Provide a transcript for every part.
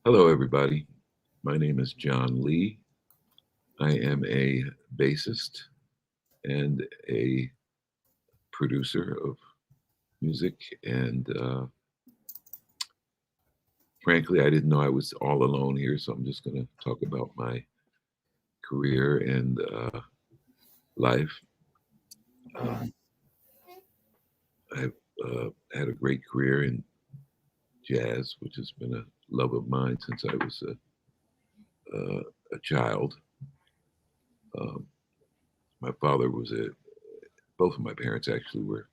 Hello, everybody. My name is John Lee. I am a bassist and a producer of music. And frankly, I didn't know I was all alone here. So I'm just going to talk about my career and life. Um, I've had a great career in jazz, which has been a love of mine since I was a child. Um, my father was both of my parents actually were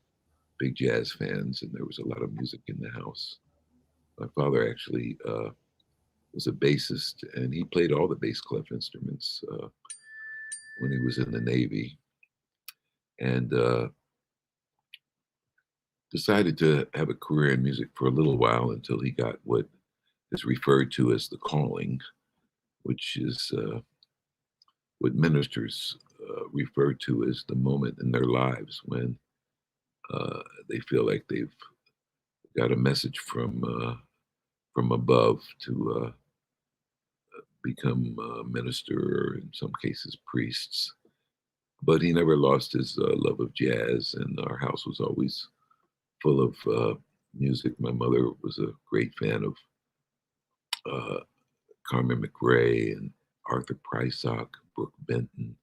big jazz fans, and there was a lot of music in the house. My father actually was a bassist, and he played all the bass clef instruments when he was in the Navy, and decided to have a career in music for a little while until he got what is referred to as the calling, which is what ministers refer to as the moment in their lives when they feel like they've got a message from above to become a minister, or in some cases priests. But he never lost his love of jazz, and our house was always full of music. My mother was a great fan of uh, Carmen McRae and Arthur Prysock, Brooke Benton,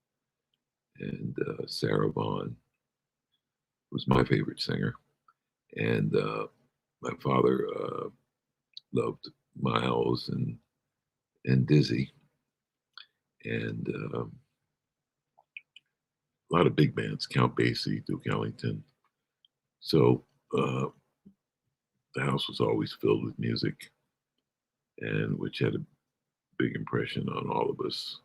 and Sarah Vaughan was my favorite singer. And my father loved Miles and Dizzy, and a lot of big bands, Count Basie, Duke Ellington. So the house was always filled with music, and which had a big impression on all of us,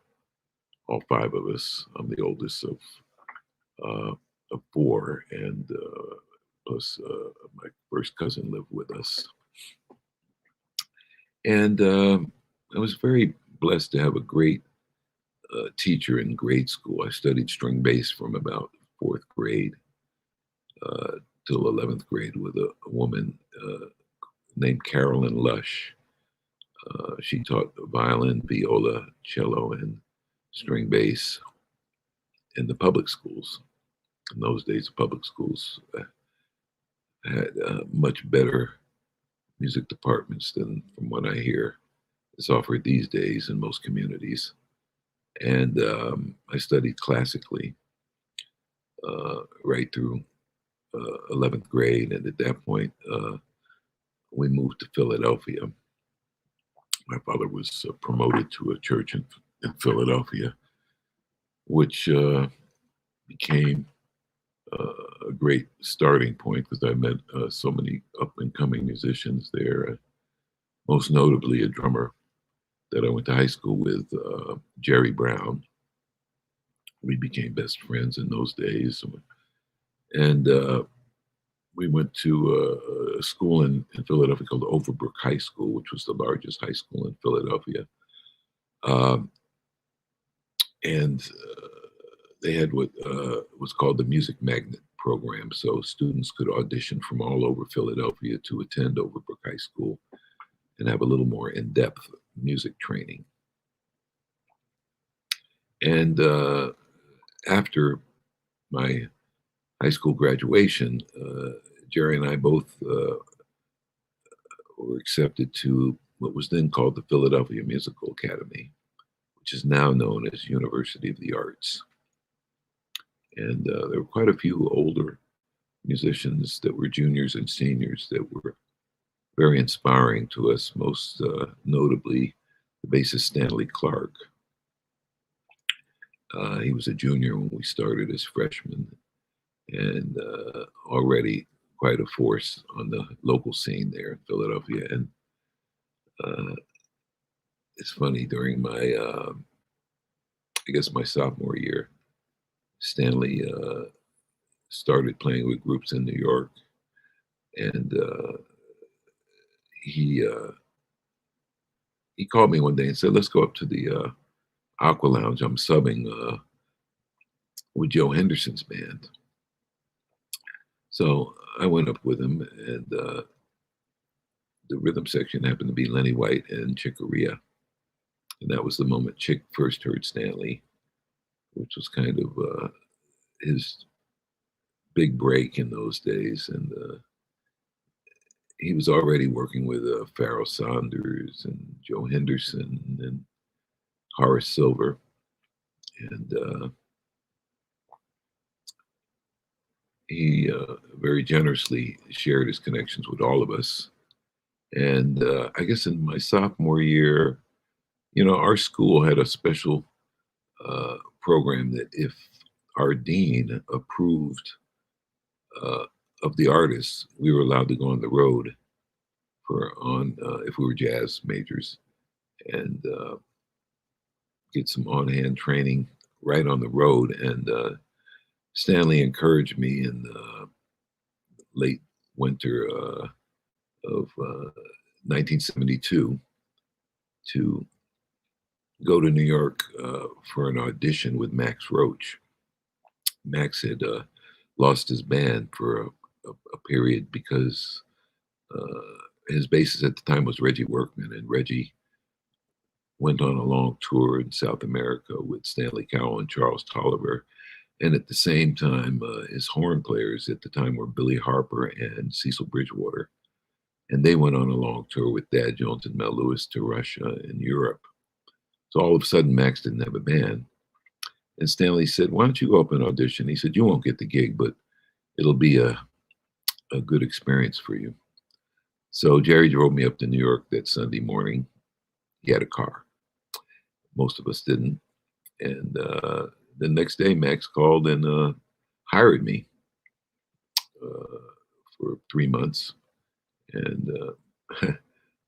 all five of us. I'm the oldest of four, and plus my first cousin lived with us. And I was very blessed to have a great teacher in grade school. I studied string bass from about fourth grade uh, till 11th grade with a woman named Carolyn Lush. She taught violin, viola, cello, and string bass in the public schools. In those days, public schools had much better music departments than, from what I hear, is offered these days in most communities. And I studied classically right through 11th grade. And at that point, we moved to Philadelphia. My father was promoted to a church in Philadelphia, which became a great starting point because I met so many up and coming musicians there. Most notably, a drummer that I went to high school with, Jerry Brown. We became best friends in those days, and we went to a school in Philadelphia called Overbrook High School, which was the largest high school in Philadelphia. Um, and they had what was called the Music Magnet program. So students could audition from all over Philadelphia to attend Overbrook High School and have a little more in-depth music training. And after my high school graduation, Jerry and I both were accepted to what was then called the Philadelphia Musical Academy, which is now known as University of the Arts. And there were quite a few older musicians that were juniors and seniors that were very inspiring to us, most notably the bassist Stanley Clark. He was a junior when we started as freshmen, and already quite a force on the local scene there in Philadelphia. And uh, it's funny, during my, I guess my sophomore year, Stanley started playing with groups in New York, and he he called me one day and said, "Let's go up to the Aqua Lounge. I'm subbing with Joe Henderson's band." So I went up with him, and the rhythm section happened to be Lenny White and Chick Corea. And that was the moment Chick first heard Stanley, which was kind of his big break in those days. And he was already working with Pharoah Sanders and Joe Henderson and Horace Silver. And he very generously shared his connections with all of us. And I guess in my sophomore year, our school had a special program that if our dean approved of the artists, we were allowed to go on the road if we were jazz majors and get some on-hand training right on the road. And Stanley encouraged me in the late winter of 1972 to go to New York for an audition with Max Roach. Max had lost his band for a period because his bassist at the time was Reggie Workman, and Reggie went on a long tour in South America with Stanley Cowell and Charles Tolliver. And at the same time, his horn players at the time were Billy Harper and Cecil Bridgewater. And they went on a long tour with Dad Jones and Mel Lewis to Russia and Europe. So all of a sudden, Max didn't have a band. And Stanley said, "Why don't you go up and audition?" He said, "You won't get the gig, but it'll be a good experience for you." So Jerry drove me up to New York that Sunday morning. He had a car. Most of us didn't. And the next day, Max called and hired me for 3 months. And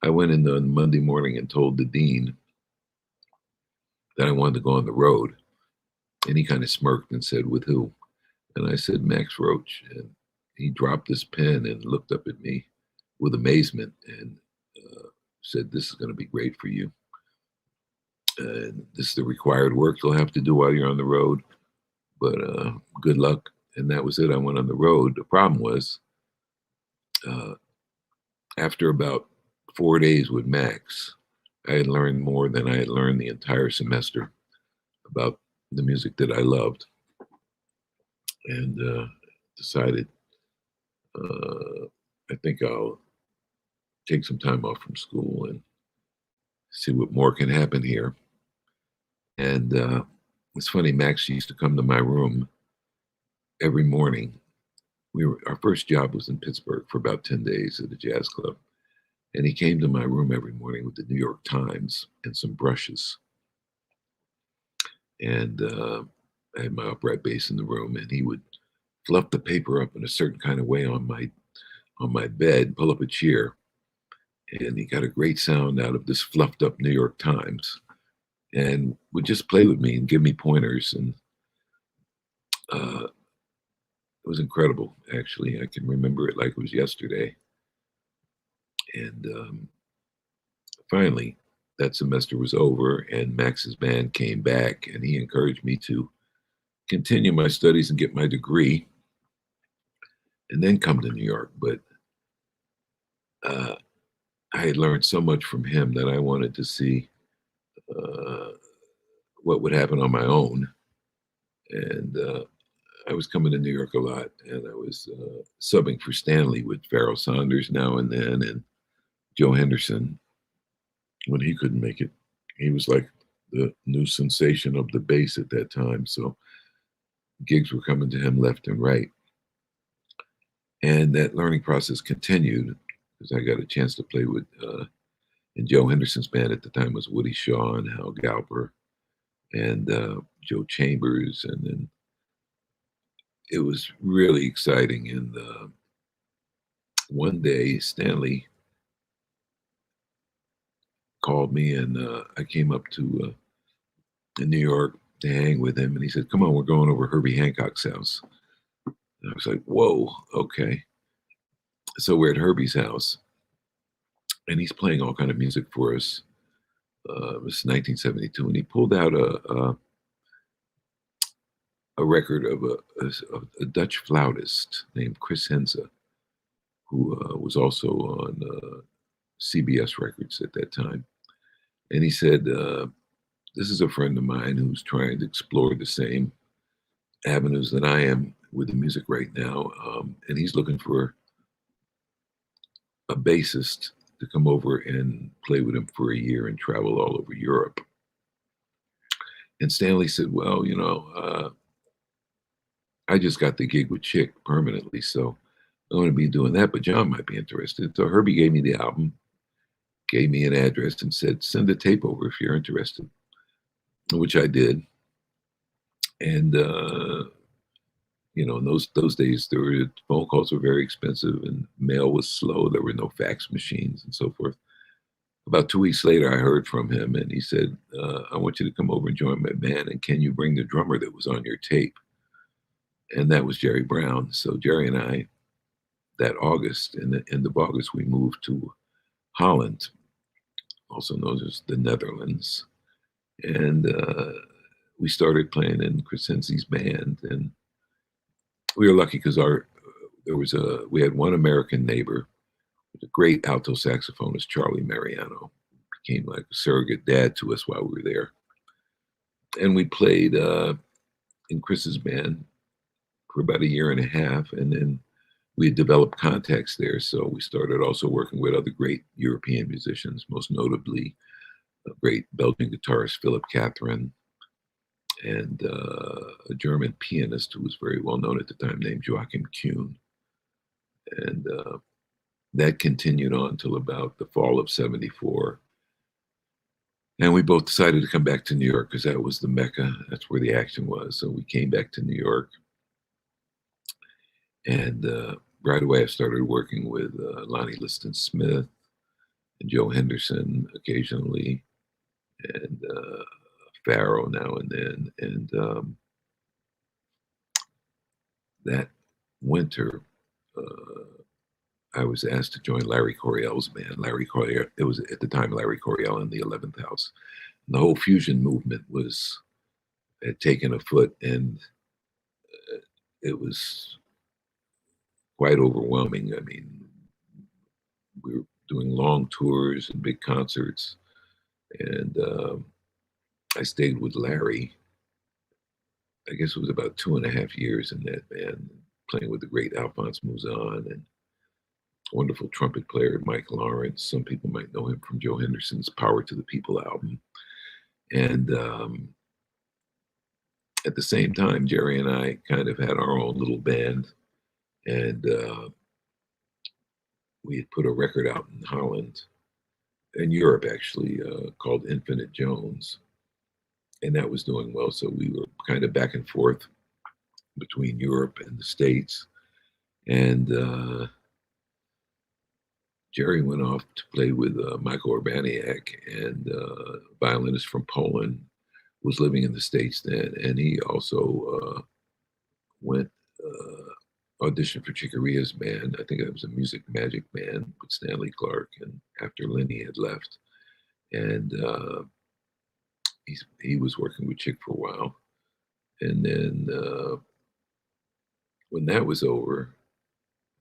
I went in on Monday morning and told the dean that I wanted to go on the road. And he kind of smirked and said, "With who?" And I said, "Max Roach." And he dropped his pen and looked up at me with amazement and said, "This is going to be great for you. And this is the required work you'll have to do while you're on the road. But good luck." And that was it. I went on the road. The problem was, after about 4 days with Max, I had learned more than I had learned the entire semester about the music that I loved, and decided I think I'll take some time off from school and see what more can happen here. And it's funny, Max used to come to my room every morning. Our first job was in Pittsburgh for about 10 days at a jazz club. And he came to my room every morning with the New York Times and some brushes. And I had my upright bass in the room, and he would fluff the paper up in a certain kind of way on my bed, pull up a chair, and he got a great sound out of this fluffed up New York Times, and would just play with me and give me pointers. And it was incredible, actually. I can remember it like it was yesterday. And finally, that semester was over, and Max's band came back, and he encouraged me to continue my studies and get my degree and then come to New York. But I had learned so much from him that I wanted to see what would happen on my own. And I was coming to New York a lot, and I was subbing for Stanley with Pharoah Sanders now and then, and Joe Henderson when he couldn't make it. He was like the new sensation of the bass at that time. So gigs were coming to him left and right. And that learning process continued because I got a chance to play with, and Joe Henderson's band at the time was Woody Shaw and Hal Galper and Joe Chambers. And then it was really exciting. And one day, Stanley called me, and I came up to New York to hang with him. And he said, "Come on, we're going over Herbie Hancock's house." And I was like, "Whoa, okay." So we're at Herbie's house, and he's playing all kind of music for us. It was 1972, and he pulled out a record of a Dutch flautist named Chris Henze, who was also on CBS Records at that time. And he said, this is a friend of mine who's trying to explore the same avenues that I am with the music right now. And he's looking for a bassist to come over and play with him for a year and travel all over Europe. And Stanley said, well, I just got the gig with Chick permanently, so I'm going to be doing that, but John might be interested. So Herbie gave me the album, gave me an address, and said, send a tape over if you're interested, which I did. And, in those days, phone calls were very expensive and mail was slow. There were no fax machines and so forth. About 2 weeks later, I heard from him, and he said, I want you to come over and join my band, and can you bring the drummer that was on your tape? And that was Jerry Brown. So Jerry and I, that August, in the end of August, we moved to Holland, also known as the Netherlands. And we started playing in Crescenzi's band. And we were lucky because we had one American neighbor, a great alto saxophonist, Charlie Mariano, became like a surrogate dad to us while we were there. And we played in Chris's band for about a year and a half, and then we had developed contacts there. So we started also working with other great European musicians, most notably a great Belgian guitarist, Philip Catherine, and a German pianist who was very well known at the time named Joachim Kuhn. And that continued on till about the fall of '74. And we both decided to come back to New York because that was the Mecca. That's where the action was. So we came back to New York. And right away, I started working with Lonnie Liston Smith and Joe Henderson occasionally, and Pharaoh now and then. And that winter, I was asked to join Larry Coryell's band. Larry Coryell, it was at the time Larry Coryell and the 11th House. And the whole fusion movement had taken a foot, and it was quite overwhelming. I mean, we were doing long tours and big concerts, and I stayed with Larry. I guess it was about 2.5 years in that band, playing with the great Alphonse Mouzon and wonderful trumpet player Mike Lawrence. Some people might know him from Joe Henderson's Power to the People album. And at the same time, Jerry and I kind of had our own little band, and we had put a record out in Holland, in Europe actually, called Infinite Jones. And that was doing well. So we were kind of back and forth between Europe and the States. And Jerry went off to play with Michael Urbaniak, and a violinist from Poland, was living in the States then. And he also went auditioned for Chicorea's band. I think it was a Music Magic band with Stanley Clark, and after Lenny had left. And he was working with Chick for a while. And then when that was over,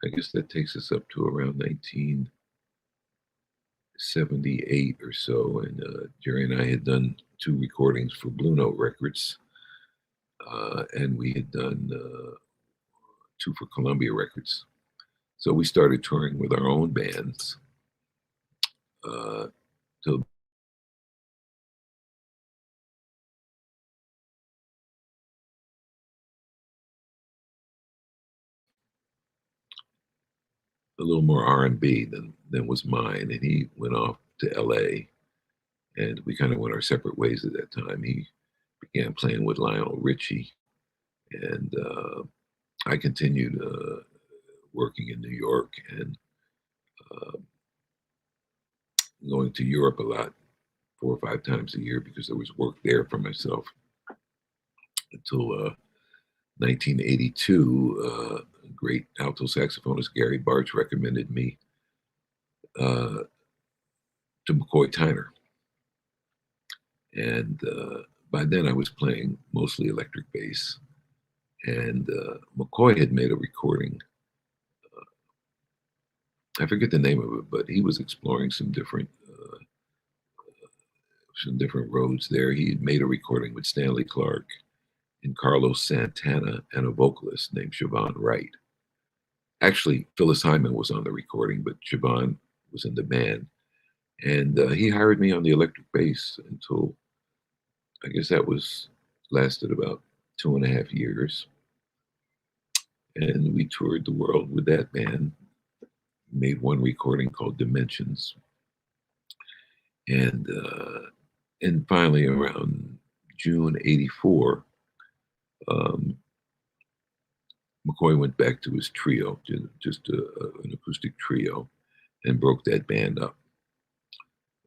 I guess that takes us up to around 1978 or so. And Jerry and I had done 2 recordings for Blue Note Records. And we had done 2 for Columbia Records. So we started touring with our own bands till a little more R&B than was mine. And he went off to LA, and we kind of went our separate ways at that time. He began playing with Lionel Richie, and I continued working in New York and going to Europe a lot, 4 or 5 times a year, because there was work there for myself until 1982. Great alto saxophonist Gary Bartz recommended me to McCoy Tyner. And by then I was playing mostly electric bass. And McCoy had made a recording I forget the name of it, but he was exploring some different roads there. He had made a recording with Stanley Clark and Carlos Santana and a vocalist named Siobhan Wright. Actually, Phyllis Hyman was on the recording, but Siobhan was in the band. And he hired me on the electric bass until I guess that was lasted about 2.5 years. And we toured the world with that band, made one recording called Dimensions. And finally, around June '84, um, McCoy went back to his trio, just an acoustic trio, and broke that band up.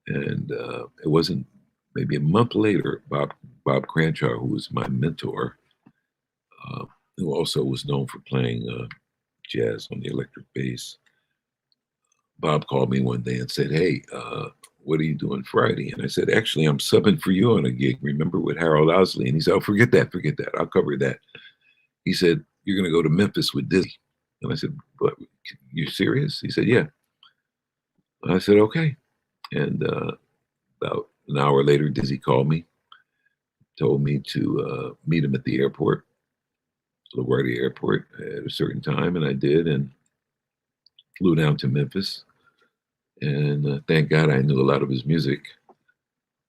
And it wasn't maybe a month later, Bob Cranshaw, who was my mentor, who also was known for playing jazz on the electric bass. Bob called me one day and said, "Hey, what are you doing Friday?" And I said, "Actually, I'm subbing for you on a gig, remember, with Harold Osley." And he said, "Oh, forget that. I'll cover that." He said, "You're going to go to Memphis with Dizzy." And I said, "What, you serious?" He said, "Yeah." I said, "Okay." And about an hour later, Dizzy called me, told me to meet him at the airport, LaGuardia Airport, at a certain time. And I did, and flew down to Memphis. And thank God I knew a lot of his music.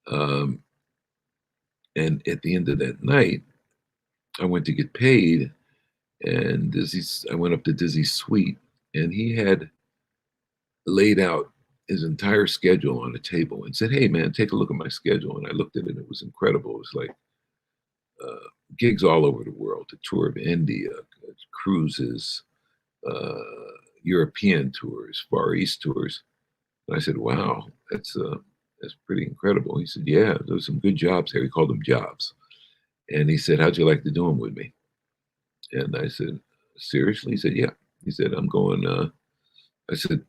Um, and at the end of that night, I went to get paid, and I went up to Dizzy's suite, and he had laid out his entire schedule on a table and said, "Hey, man, take a look at my schedule." And I looked at it, and it was incredible. It was like gigs all over the world, a tour of India, cruises, uh, European tours, Far East tours. And I said, "Wow, that's pretty incredible." He said, "Yeah, there's some good jobs there." He called them jobs. And he said, "How'd you like to do them with me?" And I said, "Seriously?" He said, "Yeah." He said, "I'm going." I said,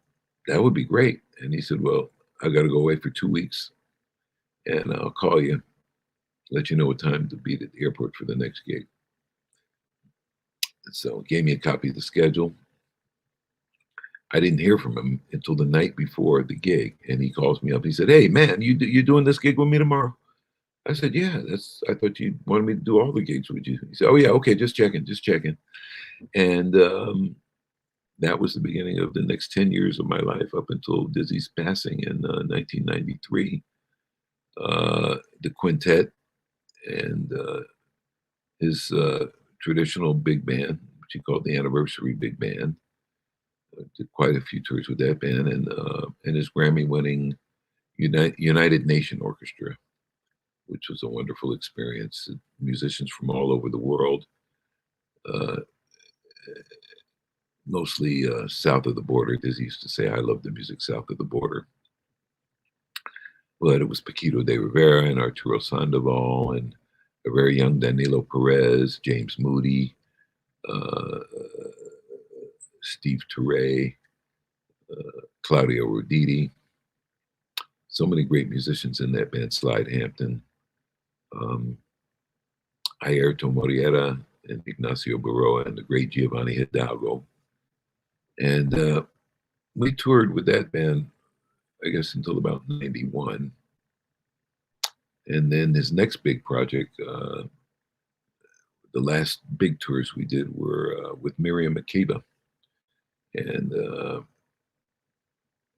"That would be great." And he said, "Well, I got to go away for 2 weeks, and I'll call you, let you know what time to be at the airport for the next gig." And so he gave me a copy of the schedule. I didn't hear from him until the night before the gig, and he calls me up. He said, "Hey, man, you doing this gig with me tomorrow?" I said, "Yeah, I thought you wanted me to do all the gigs with you." He said, "Oh yeah, okay, just checking." And that was the beginning of the next 10 years of my life up until Dizzy's passing in 1993. The quintet and his traditional big band, which he called the Anniversary Big Band. Did quite a few tours with that band, and his Grammy-winning United Nation Orchestra, which was a wonderful experience. Musicians from all over the world, uh, mostly south of the border. Dizzy used to say, "I love the music south of the border." But it was Paquito de Rivera and Arturo Sandoval and a very young Danilo Perez, James Moody, uh, Steve Turre, Claudio Roditi. So many great musicians in that band. Slide Hampton, um, Ayrton Moriera, and Ignacio Baroa, and the great Giovanni Hidalgo. And we toured with that band, I guess, until about '91. And then his next big project, the last big tours we did were with Miriam Makeba. And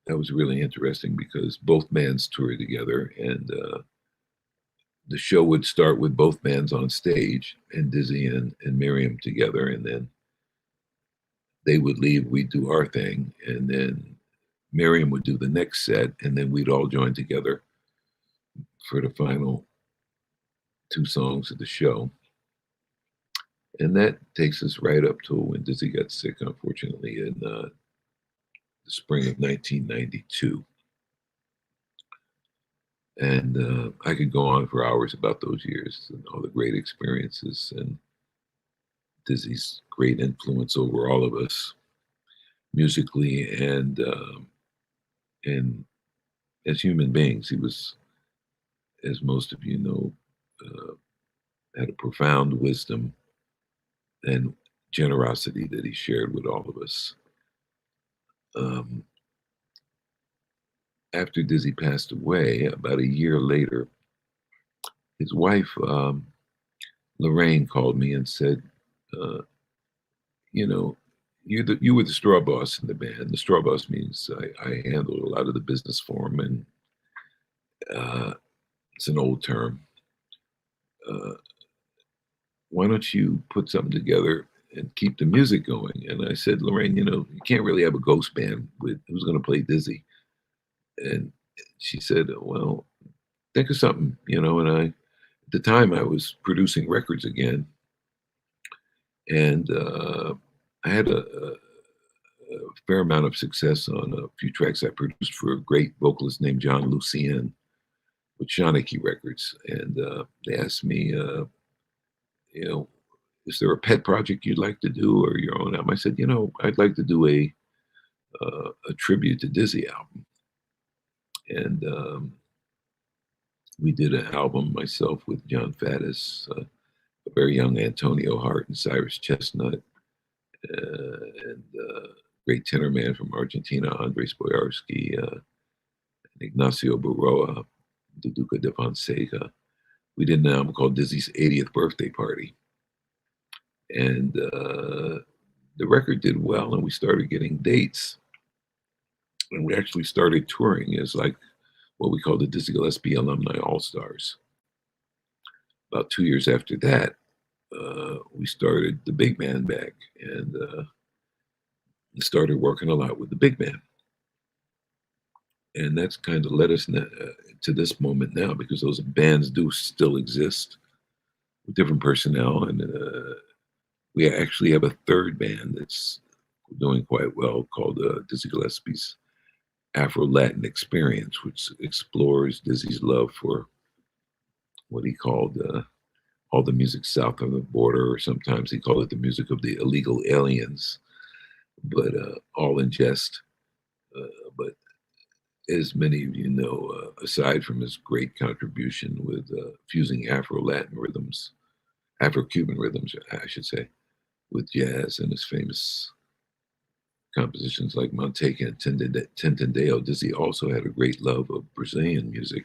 that was really interesting because both bands toured together, and the show would start with both bands on stage and Dizzy and Miriam together, and then they would leave, we'd do our thing, and then Miriam would do the next set, and then we'd all join together for the final 2 songs of the show. And that takes us right up to when Dizzy got sick, unfortunately, in the spring of 1992. And I could go on for hours about those years and all the great experiences and Dizzy's great influence over all of us musically and as human beings. He was, as most of you know, had a profound wisdom and generosity that he shared with all of us. after Dizzy passed away, about a year later, his wife, Lorraine, called me and said, uh, you know, you were the straw boss in the band. The straw boss means I handled a lot of the business for him, and uh, it's an old term. Uh, why don't you put something together and keep the music going? And I said, Lorraine, you can't really have a ghost band with who's going to play Dizzy. And she said, well, think of something, and at the time I was producing records again. And I had a fair amount of success on a few tracks I produced for a great vocalist named John Lucien with Shawnee Records. And they asked me, you know, is there a pet project you'd like to do or your own album? I said, I'd like to do a tribute to Dizzy album. And we did an album, myself with John Faddis, a very young Antonio Hart and Cyrus Chestnut, and great tenor man from Argentina, Andres Boyarsky, and Ignacio Baroa, the Duca de Fonseca. We did an album called Dizzy's 80th Birthday Party. And the record did well, and we started getting dates. And we actually started touring as like what we call the Dizzy Gillespie Alumni All-Stars. About 2 years after that, we started the big band back, and started working a lot with the big band. And that's kind of led us to this moment now, because those bands do still exist with different personnel. And we actually have a third band that's doing quite well called Dizzy Gillespie's Afro-Latin Experience, which explores Dizzy's love for what he called all the music south of the border, or sometimes he called it the music of the illegal aliens, but all in jest. But as many of you know, aside from his great contribution with fusing Afro-Latin rhythms, Afro-Cuban rhythms, I should say, with jazz and his famous compositions like Manteca and Tintendale, Dizzy also had a great love of Brazilian music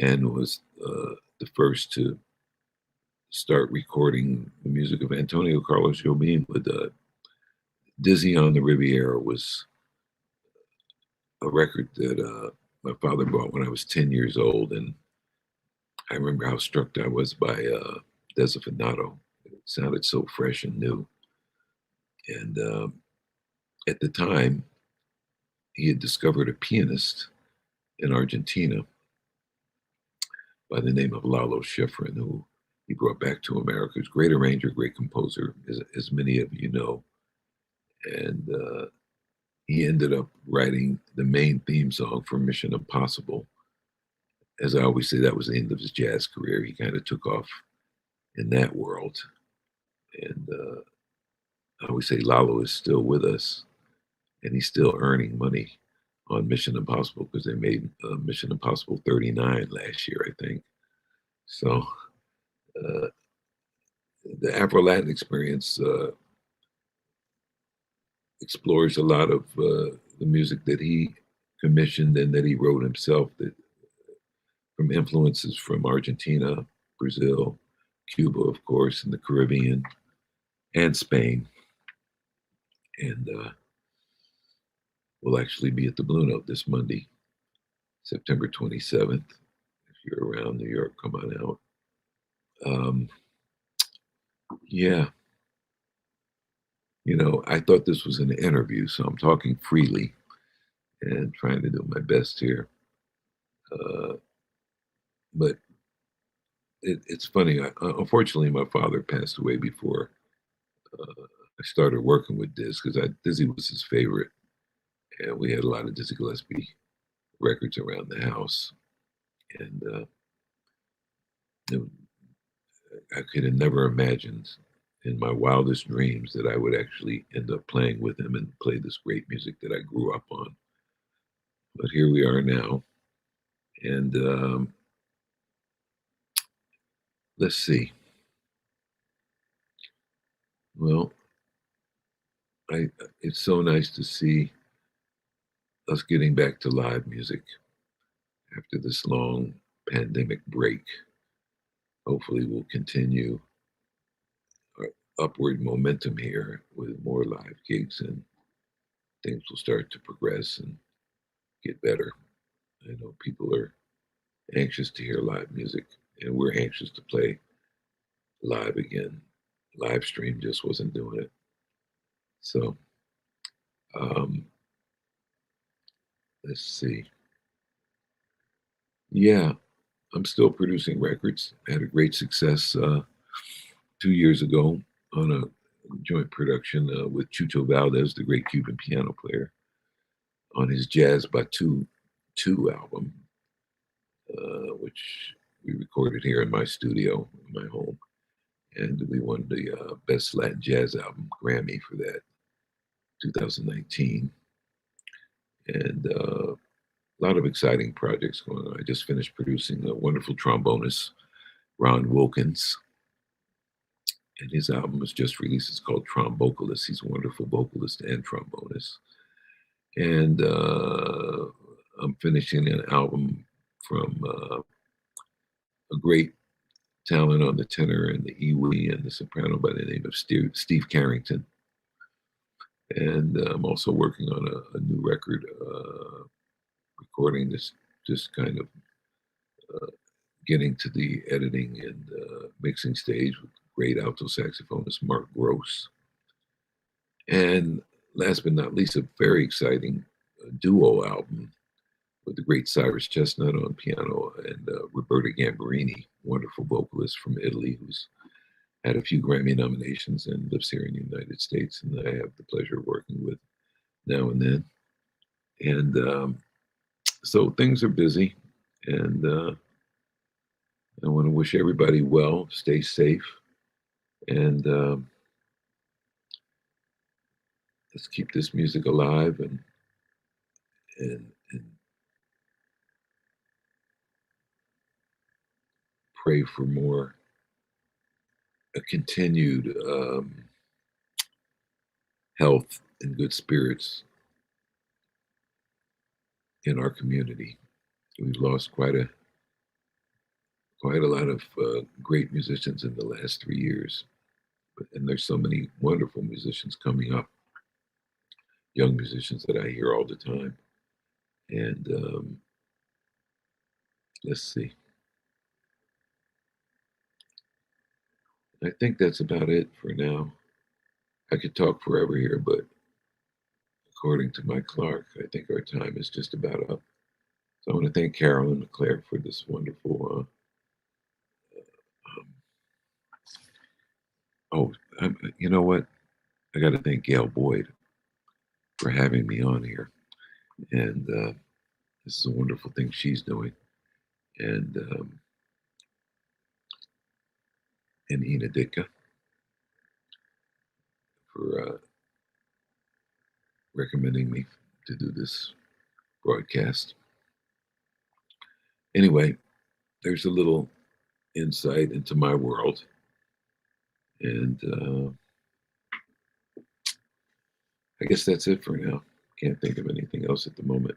and was the first to start recording the music of Antonio Carlos Jobim with Dizzy on the Riviera was a record that my father bought when I was 10 years old. And I remember how struck I was by Desafinado. It sounded so fresh and new. And at the time, he had discovered a pianist in Argentina by the name of Lalo Schifrin, who he brought back to America. He's a great arranger, great composer, as many of you know. And he ended up writing the main theme song for Mission Impossible. As I always say, that was the end of his jazz career. He kind of took off in that world. And I always say Lalo is still with us, and he's still earning money on Mission Impossible, because they made Mission Impossible 39 last year, I think. So uh, the Afro-Latin Experience explores a lot of the music that he commissioned and that he wrote himself, that from influences from Argentina, Brazil, Cuba, of course, and the Caribbean, and Spain. And we'll actually be at the Blue Note this Monday, September 27th. If you're around New York, come on out. Yeah. I thought this was an interview, so I'm talking freely and trying to do my best here. But it's funny. Unfortunately, my father passed away before I started working with Diz, because Dizzy was his favorite. And we had a lot of Dizzy Gillespie records around the house. And I could have never imagined in my wildest dreams that I would actually end up playing with him and play this great music that I grew up on. But here we are now. And let's see. Well, it's so nice to see us getting back to live music after this long pandemic break. Hopefully, we'll continue our upward momentum here with more live gigs, and things will start to progress and get better. I know people are anxious to hear live music, and we're anxious to play live again. Live stream just wasn't doing it. So, um, let's see. Yeah, I'm still producing records. I had a great success 2 years ago on a joint production with Chucho Valdez, the great Cuban piano player, on his Jazz Batu 2 album, which we recorded here in my studio, in my home. And we won the Best Latin Jazz Album Grammy for that, 2019. And a lot of exciting projects going on. I just finished producing a wonderful trombonist, Ron Wilkins, and his album was just released. It's called Trombocalist. He's a wonderful vocalist and trombonist. And I'm finishing an album from a great talent on the tenor and the Iwi and the soprano by the name of Steve Carrington. And I'm also working on a new record, recording this, just kind of getting to the editing and mixing stage with great alto saxophonist Mark Gross. And last but not least, a very exciting duo album with the great Cyrus Chestnut on piano and Roberta Gambarini, wonderful vocalist from Italy, who's had a few Grammy nominations and lives here in the United States, and I have the pleasure of working with now and then. And so things are busy, and I want to wish everybody well, stay safe, and let's keep this music alive and pray for more a continued health and good spirits in our community. We've lost quite a lot of great musicians in the last 3 years, and there's so many wonderful musicians coming up, young musicians that I hear all the time. And let's see. I think that's about it for now. I could talk forever here, but according to Mike Clark, I think our time is just about up. So I want to thank Carolyn McClare for this wonderful. You know what? I got to thank Gail Boyd for having me on here, and this is a wonderful thing she's doing, and Ina Ditka for recommending me to do this broadcast. Anyway, there's a little insight into my world, and I guess that's it for now. Can't think of anything else at the moment.